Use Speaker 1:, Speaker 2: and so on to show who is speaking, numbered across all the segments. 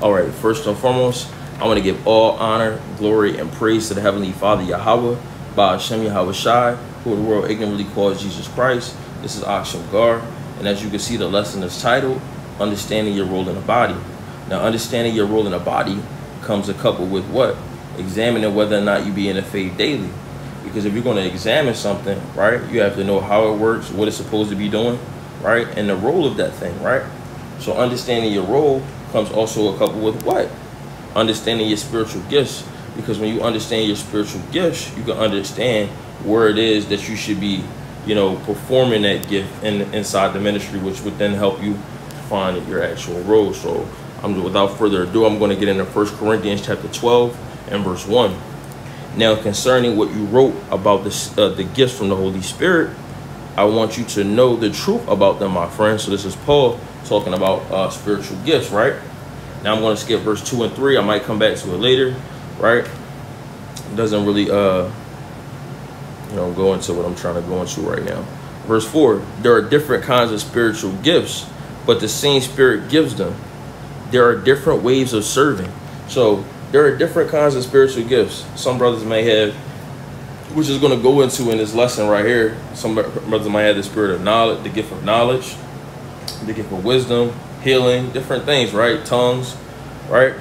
Speaker 1: All right, first and foremost, I want to give all honor, glory, and praise to the Heavenly Father, Yahweh, by Hashem Yahweh Shai, who the world ignorantly calls Jesus Christ. This is Akshem Gar, and as you can see, the lesson is titled, Understanding Your Role in the Body. Now, understanding your role in the body comes a couple with what? Examining whether or not you be in the faith daily. Because if you're going to examine something, right, you have to know how it works, what it's supposed to be doing, right, and the role of that thing, right? So understanding your role comes also a couple with what? Understanding your spiritual gifts. Because when you understand your spiritual gifts, you can understand where it is that you should be, performing that gift inside the ministry, which would then help you find your actual role. So without further ado, I'm going to get into 1 Corinthians chapter 12 and verse 1. Now, concerning what you wrote about the gifts from the Holy Spirit, I want you to know the truth about them, my friends. So this is Paul talking about spiritual gifts, right? Now I'm going to skip verse 2 and 3. I might come back to it later, right? It doesn't really, go into what I'm trying to go into right now. Verse 4, there are different kinds of spiritual gifts, but the same Spirit gives them. There are different ways of serving. So there are different kinds of spiritual gifts. Some brothers may have, which is going to go into in this lesson right here. Some brothers might have the spirit of knowledge, the gift of knowledge, the gift of wisdom, healing, different things, right? Tongues, right?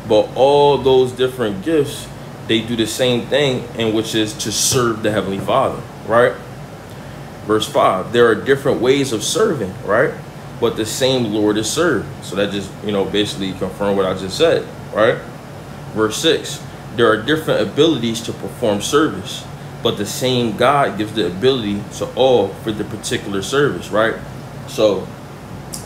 Speaker 1: But all those different gifts, they do the same thing, and which is to serve the Heavenly Father, right? Verse 5, there are different ways of serving, right? But the same Lord is served. So that just, basically confirm what I just said, right? Verse 6, there are different abilities to perform service, but the same God gives the ability to all for the particular service, right? So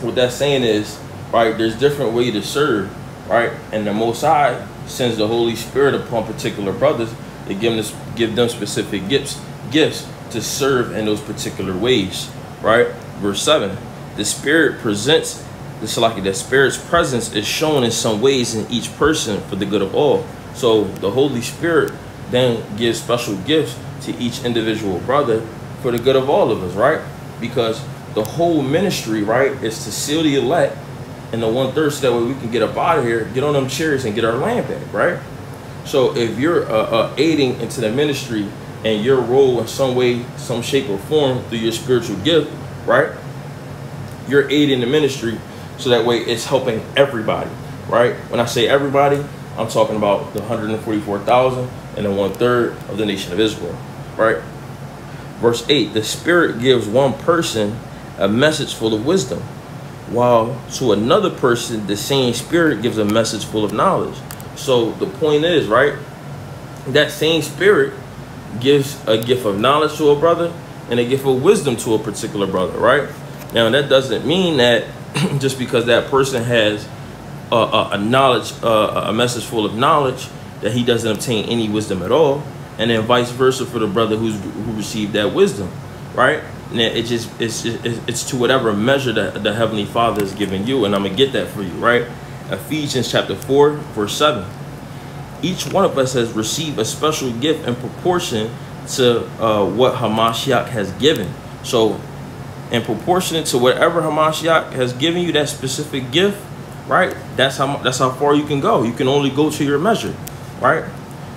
Speaker 1: what that's saying is, right, there's different ways to serve, right? And the Most High sends the Holy Spirit upon particular brothers to give them specific gifts to serve in those particular ways, right? Verse 7, the Spirit presents the Spirit's presence is shown in some ways in each person for the good of all. So the Holy Spirit then gives special gifts to each individual brother for the good of all of us, right? Because the whole ministry, right, is to seal the elect and the 1/3 so that way we can get up out of here, get on them chairs and get our land back, right? So if you're aiding into the ministry and your role in some way, some shape or form through your spiritual gift, right, you're aiding the ministry so that way it's helping everybody, right? When I say everybody, I'm talking about the 144,000 and the 1/3 of the nation of Israel, right? Verse 8, the Spirit gives one person a message full of wisdom, while to another person, the same Spirit gives a message full of knowledge. So the point is, right, that same Spirit gives a gift of knowledge to a brother and a gift of wisdom to a particular brother, right? Now, that doesn't mean that just because that person has a message full of knowledge, that he doesn't obtain any wisdom at all, and then vice versa for the brother who received that wisdom, right? And it's to whatever measure that the Heavenly Father is giving you, and I'm gonna get that for you, right? Ephesians chapter 4, verse 7. Each one of us has received a special gift in proportion to what Hamashiach has given. So in proportion to whatever Hamashiach has given you, that specific gift, right? That's how far you can go. You can only go to your measure, right?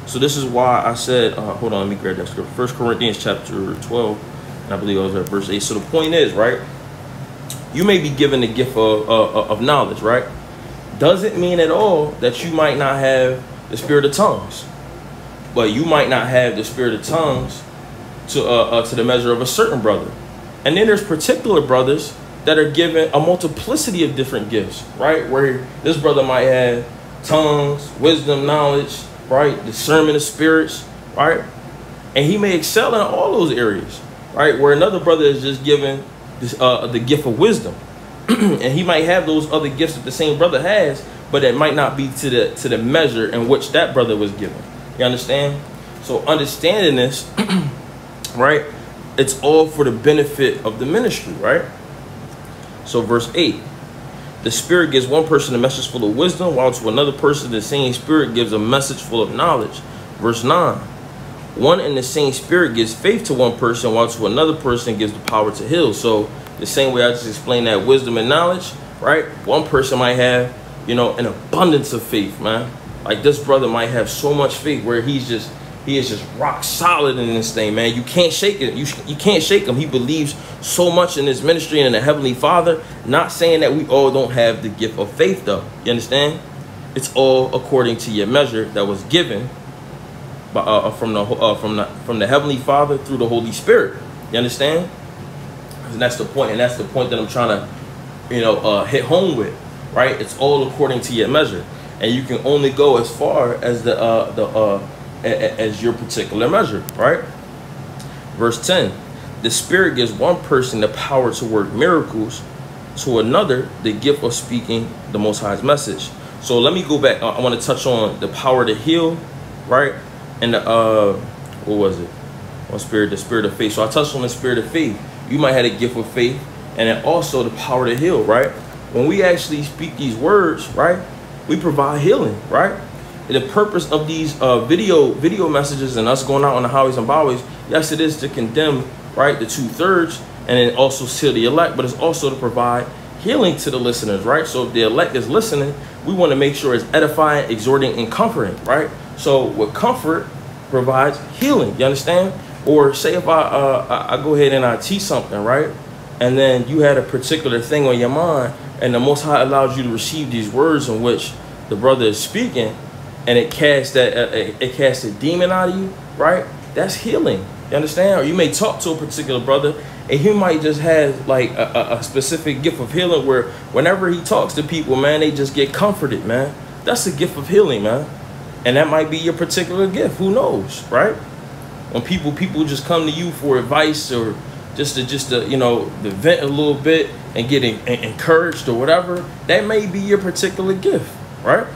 Speaker 1: So this is why I said, hold on, let me grab that scripture. 1 Corinthians chapter 12, and I believe I was at verse 8. So the point is, right, you may be given the gift of knowledge, right? Doesn't mean at all that you might not have the spirit of tongues, but you might not have the spirit of tongues to the measure of a certain brother. And then there's particular brothers that are given a multiplicity of different gifts, right? Where this brother might have tongues, wisdom, knowledge, right? Discernment of spirits, right? And he may excel in all those areas, right? Where another brother is just given this, the gift of wisdom. And he might have those other gifts that the same brother has, but it might not be to the measure in which that brother was given. You understand? So understanding this, right, it's all for the benefit of the ministry, right? So verse 8, the Spirit gives one person a message full of wisdom, while to another person the same Spirit gives a message full of knowledge. Verse 9, one and the same Spirit gives faith to one person, while to another person gives the power to heal. So the same way I just explained that wisdom and knowledge, right? One person might have you know, an abundance of faith, man. Like this brother might have so much faith where he is just rock solid in this thing, man. You can't shake it. You can't shake him. He believes so much in his ministry and in the Heavenly Father. Not saying that we all don't have the gift of faith, though. You understand? It's all according to your measure that was given by, from the Heavenly Father through the Holy Spirit. You understand? And that's the point. And that's the point that I'm trying to, you know, hit home with, right? It's all according to your measure, and you can only go as far as as your particular measure, right? Verse 10, the Spirit gives one person the power to work miracles, to another the gift of speaking the Most High's message. So let me go back. I want to touch on the power to heal, right? And the what was it? The spirit of faith. So I touched on the spirit of faith. You might have a gift of faith, and then also the power to heal, right? When we actually speak these words, right, we provide healing, right? The purpose of these video messages and us going out on the highways and byways, yes, it is to condemn, right, the 2/3, and then also seal the elect, but it's also to provide healing to the listeners, right? So if the elect is listening, we want to make sure it's edifying, exhorting, and comforting, right? So with comfort provides healing, you understand? Or say if I go ahead and I teach something, right, and then you had a particular thing on your mind, and the Most High allows you to receive these words in which the brother is speaking, and it casts a demon out of you, right? That's healing. You understand? Or you may talk to a particular brother, and he might just have like a specific gift of healing where whenever he talks to people, man, they just get comforted, man. That's a gift of healing, man. And that might be your particular gift. Who knows, right? When people just come to you for advice or just to you know, to vent a little bit and get encouraged or whatever, that may be your particular gift, right?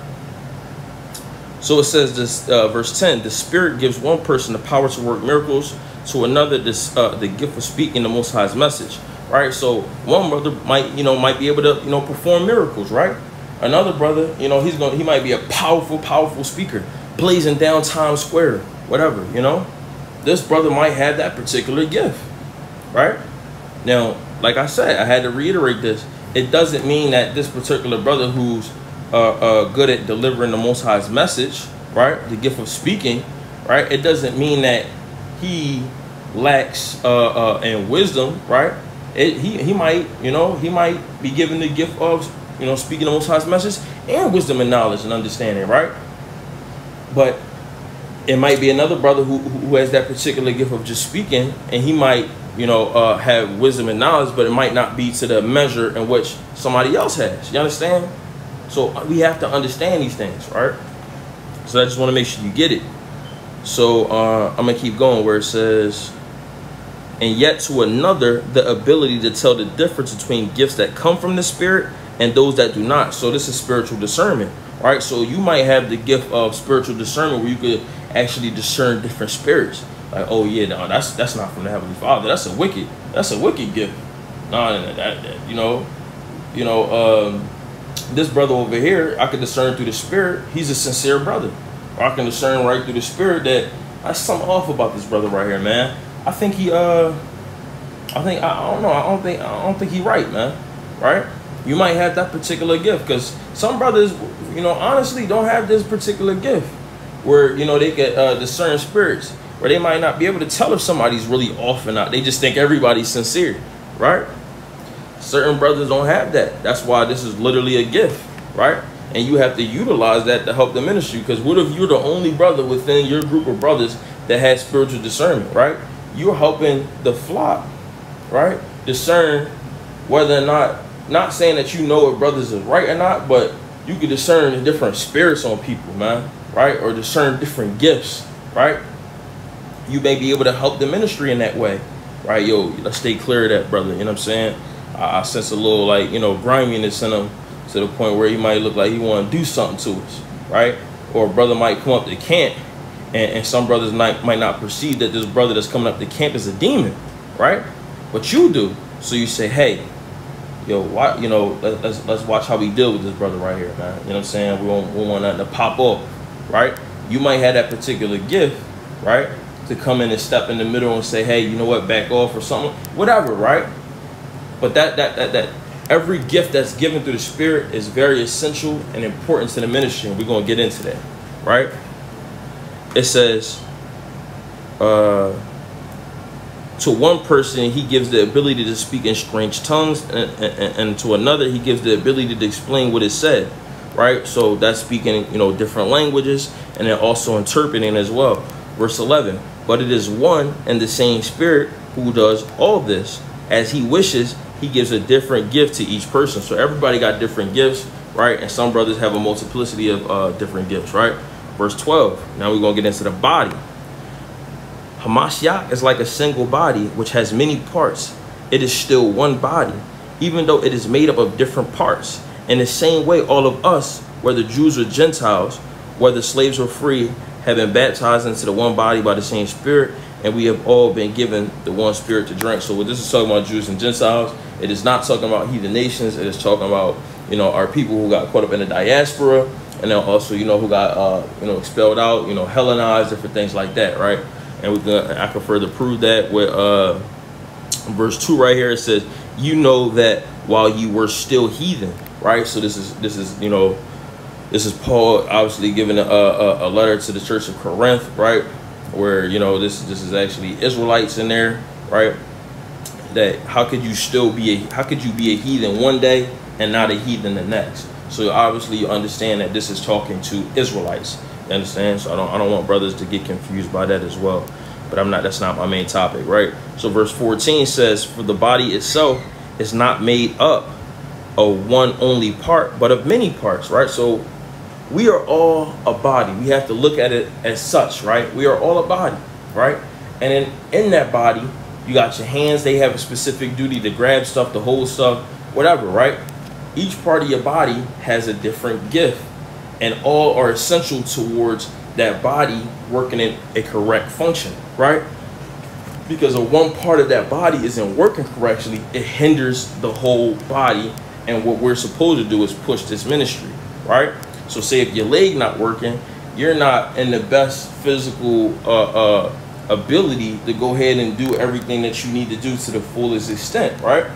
Speaker 1: So it says this, verse 10, the Spirit gives one person the power to work miracles, to another the gift of speaking the Most High's message, right? So one brother might be able to, you know, perform miracles, right? Another brother, you know, he might be a powerful speaker, blazing down Times Square, whatever, you know. This brother might have that particular gift, right? Now, like I said, I had to reiterate this. It doesn't mean that this particular brother who's good at delivering the Most High's message, right, the gift of speaking, right, it doesn't mean that he lacks in wisdom, right? He might, you know, he might be given the gift of, you know, speaking the Most High's message and wisdom and knowledge and understanding, right? But it might be another brother who has that particular gift of just speaking, and he might, you know, have wisdom and knowledge, but it might not be to the measure in which somebody else has. You understand? So we have to understand these things, right? So I just want to make sure you get it. So I'm going to keep going where it says, and yet to another, the ability to tell the difference between gifts that come from the Spirit and those that do not. So this is spiritual discernment, right? So you might have the gift of spiritual discernment where you could actually discern different spirits. Like, oh yeah, no, that's not from the Heavenly Father. That's a wicked gift. No, that you know, this brother over here, I can discern through the Spirit, he's a sincere brother. Or I can discern right through the Spirit that that's something off about this brother right here, man. I think he I don't think he right, man. Right? You might have that particular gift, because some brothers, you know, honestly don't have this particular gift where, you know, they can discern spirits, where they might not be able to tell if somebody's really off or not. They just think everybody's sincere, right? Certain brothers don't have that. That's why this is literally a gift, right? And you have to utilize that to help the ministry, because what if you're the only brother within your group of brothers that has spiritual discernment, right? You're helping the flock, right, discern whether or not saying that you know if brothers is right or not, but you can discern the different spirits on people, man, right? Or discern different gifts, right? You may be able to help the ministry in that way, right? Yo, let's stay clear of that, brother. You know what I'm saying? I sense a little, like, you know, griminess in him to the point where he might look like he want to do something to us, right? Or a brother might come up to camp, and some brothers might not perceive that this brother that's coming up to camp is a demon, right? But you do. So you say, hey, yo, why, you know, let's watch how we deal with this brother right here, man. You know what I'm saying? We won't want nothing to pop off, right? You might have that particular gift, right, to come in and step in the middle and say, hey, you know what, back off or something, whatever, right? But that every gift that's given through the Spirit is very essential and important to the ministry, and we're going to get into that, right? It says, to one person, he gives the ability to speak in strange tongues, and to another, he gives the ability to explain what is said, right? So that's speaking, different languages, and then also interpreting as well. Verse 11, but it is one and the same Spirit who does all this. As he wishes, he gives a different gift to each person. So everybody got different gifts, right? And some brothers have a multiplicity of different gifts, right? Verse 12, now we're going to get into the body. Hamashiach is like a single body, which has many parts. It is still one body, even though it is made up of different parts. In the same way, all of us, whether Jews or Gentiles, whether slaves or free, have been baptized into the one body by the same Spirit, and we have all been given the one Spirit to drink. So what this is talking about, Jews and Gentiles, it is not talking about heathen nations. It is talking about, our people who got caught up in the diaspora, and then also, who got, expelled out, Hellenized, different things like that, right? And I can further prove that with verse 2 right here. It says, you know that while you were still heathen, right? So this is Paul obviously giving a letter to the church of Corinth, right? Where, this is actually Israelites in there, right? That how could you be a heathen one day and not a heathen the next? So obviously you understand that this is talking to Israelites. You understand? So I don't want brothers to get confused by that as well. But that's not my main topic, right? So verse 14 says, for the body itself is not made up of one only part, but of many parts, right? So we are all a body. We have to look at it as such, right? We are all a body, right? And in that body, you got your hands. They have a specific duty to grab stuff, to hold stuff, whatever, right? Each part of your body has a different gift, and all are essential towards that body working in a correct function, right? Because if one part of that body isn't working correctly, it hinders the whole body. And what we're supposed to do is push this ministry, right? So say if your leg not working, you're not in the best physical ability to go ahead and do everything that you need to do to the fullest extent, right?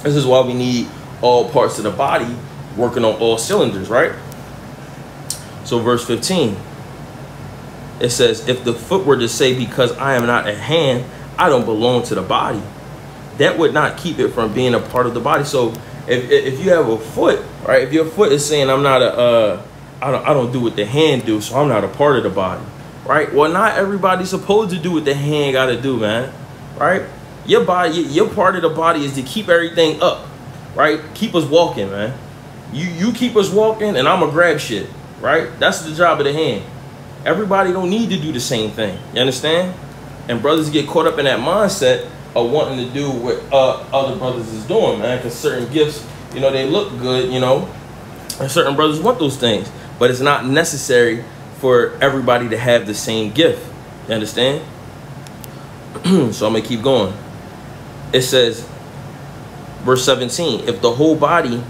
Speaker 1: This is why we need all parts of the body working on all cylinders, right? So verse 15, it says, if the foot were to say, because I am not a hand, I don't belong to the body, that would not keep it from being a part of the body. So if you have a foot, right, if your foot is saying I'm not I don't do what the hand do, so I'm not a part of the body, right? Well, not everybody's supposed to do what the hand got to do, man, right? Your body, your part of the body is to keep everything up, right? Keep us walking, man. You keep us walking, and I'm gonna grab shit, right? That's the job of the hand. Everybody don't need to do the same thing. You understand? And brothers get caught up in that mindset of wanting to do what other brothers is doing, man. Because certain gifts, they look good, and certain brothers want those things. But it's not necessary for everybody to have the same gift. You understand? So I'm going to keep going. It says, verse 17, if the whole body,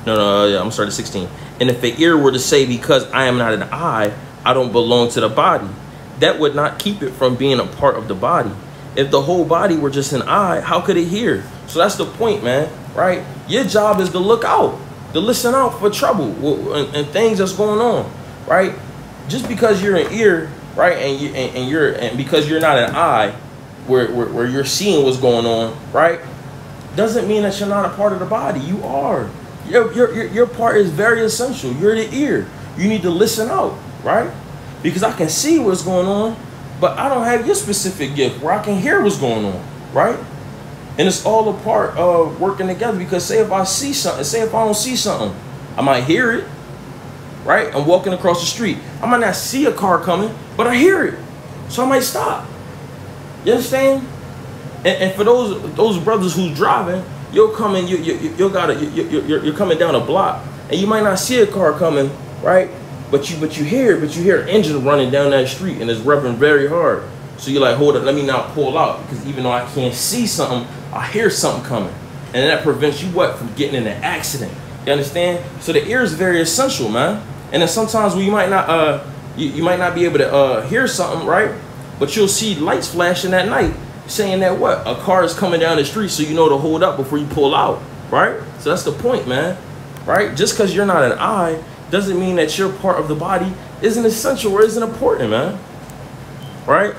Speaker 1: I'm starting at 16. And if an ear were to say, because I am not an eye, I don't belong to the body, that would not keep it from being a part of the body. If the whole body were just an eye, how could it hear? So that's the point, man, right? Your job is to look out, to listen out for trouble and things that's going on, right? Just because you're an ear, right, and because you're not an eye, where you're seeing what's going on, right, doesn't mean that you're not a part of the body. You are. Your part is very essential. You're the ear. You need to listen out, right? Because I can see what's going on, but I don't have your specific gift where I can hear what's going on, right? And it's all a part of working together. Because say if I see something, say if I don't see something, I might hear it, right? I'm walking across the street. I might not see a car coming, but I hear it. So I might stop. You understand? And for those brothers who's driving, you're coming down a block, and you might not see a car coming, right? But you hear an engine running down that street, and it's revving very hard. So you're like, hold up, let me not pull out, because even though I can't see something, I hear something coming, and that prevents you from getting in an accident. You understand? So the ear is very essential, man. And then sometimes you might not you might not be able to hear something, right? But you'll see lights flashing at night, saying that what? A car is coming down the street, so you know to hold up before you pull out, right? So that's the point, man, right? Just because you're not an eye doesn't mean that your part of the body isn't essential or isn't important, man, right?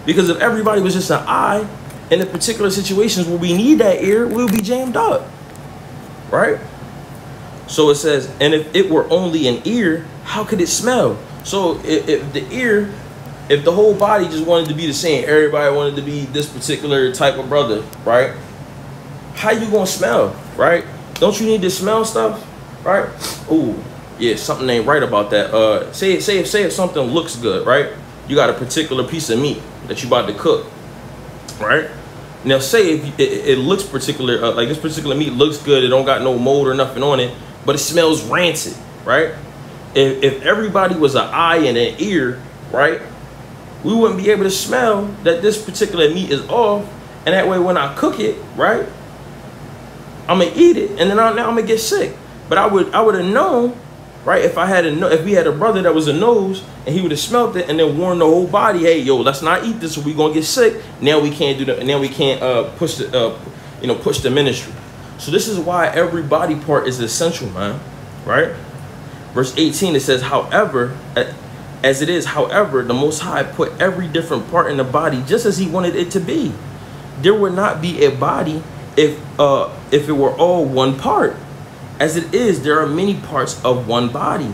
Speaker 1: Because if everybody was just an eye, in the particular situations where we need that ear, we'll be jammed up, right? So it says, and if it were only an ear, how could it smell? So if the ear, if the whole body just wanted to be the same, everybody wanted to be this particular type of brother, right? How you gonna smell, right? Don't you need to smell stuff, right? Ooh, yeah, something ain't right about that. Say if something looks good, right? You got a particular piece of meat that you about to cook, right? Now say if it looks particular, like this particular meat looks good, it don't got no mold or nothing on it, but it smells rancid, right? If everybody was an eye and an ear, right, we wouldn't be able to smell that this particular meat is off, and that way when I cook it, right, I'm gonna eat it, and then now I'm gonna get sick. But I would have known, right, if we had a brother that was a nose and he would have smelled it and then warned the whole body, hey, yo, let's not eat this or we gonna get sick. Now we can't do that, and now we can't push the ministry. So this is why every body part is essential, man, right? Verse 18, it says, however, as it is, however, the Most High put every different part in the body just as he wanted it to be. There would not be a body if it were all one part. As it is, there are many parts of one body.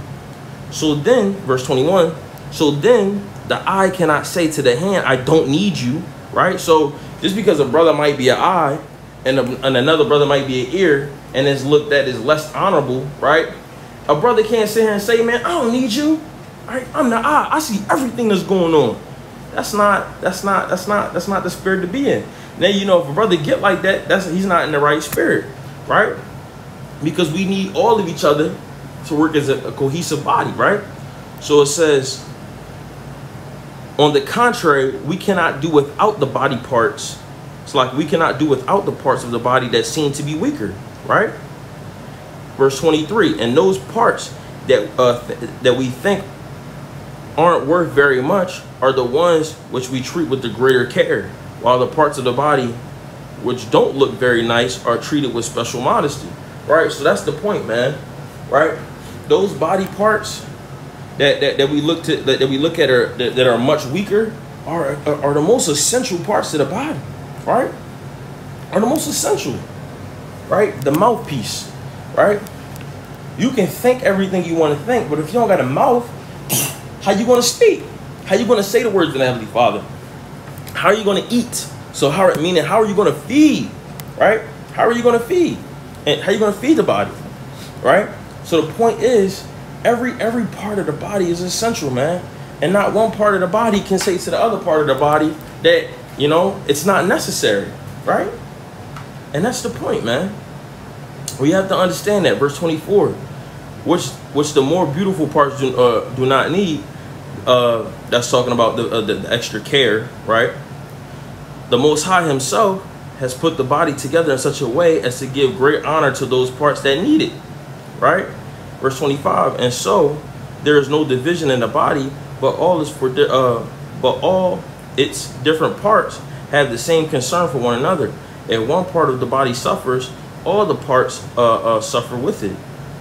Speaker 1: So then, verse 21, so then the eye cannot say to the hand, I don't need you, right? So just because a brother might be an eye and another brother might be an ear and is looked at as less honorable, right? A brother can't sit here and say, man, I don't need you, right? I'm the eye. I see everything that's going on. That's not the spirit to be in. Now, you know, if a brother get like that, he's not in the right spirit, right? Because we need all of each other to work as a cohesive body, right? So it says, on the contrary, we cannot do without the body parts. It's like we cannot do without the parts of the body that seem to be weaker, right? Verse 23, and those parts that we think aren't worth very much are the ones which we treat with the greater care, while the parts of the body which don't look very nice are treated with special modesty. Right, so that's the point, man. Right, those body parts that we look at that are much weaker are the most essential parts of the body. Right, are the most essential. Right, the mouthpiece. Right, you can think everything you want to think, but if you don't got a mouth, how you going to speak? How you going to say the words of the Heavenly Father? How are you going to eat? So how are you going to feed? Right, how are you going to feed? And how are you going to feed the body, right? So the point is, every part of the body is essential, man. And not one part of the body can say to the other part of the body that, you know, it's not necessary, right? And that's the point, man. We have to understand that. Verse 24, which the more beautiful parts do not need. That's talking about the extra care, right? The Most High himself has put the body together in such a way as to give great honor to those parts that need it, right? Verse 25, and so there is no division in the body, but all its different parts have the same concern for one another. If one part of the body suffers, all the parts suffer with it.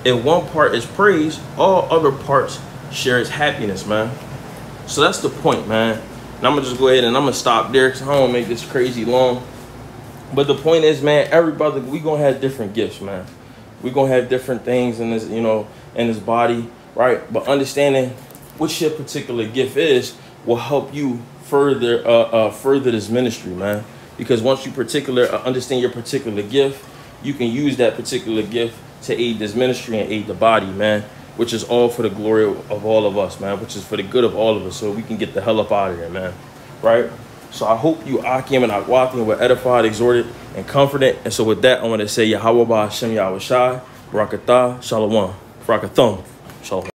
Speaker 1: If one part is praised, all other parts share its happiness, man. So that's the point, man. And I'm gonna just go ahead and I'm gonna stop there because I don't make this crazy long. But the point is, man, every brother, we gonna have different gifts, man. We gonna have different things in this, you know, in this body, right? But understanding what your particular gift is will help you further this ministry, man. Because once you understand your particular gift, you can use that particular gift to aid this ministry and aid the body, man. Which is all for the glory of all of us, man. Which is for the good of all of us, so we can get the hell up out of here, man. Right? So I hope you, Akim and Akwakim, were edified, exhorted, and comforted. And so with that, I want to say Yahweh Ba'Hashem Yahweh Shai, Barakatah, Shalom, Barakathon, Shalom.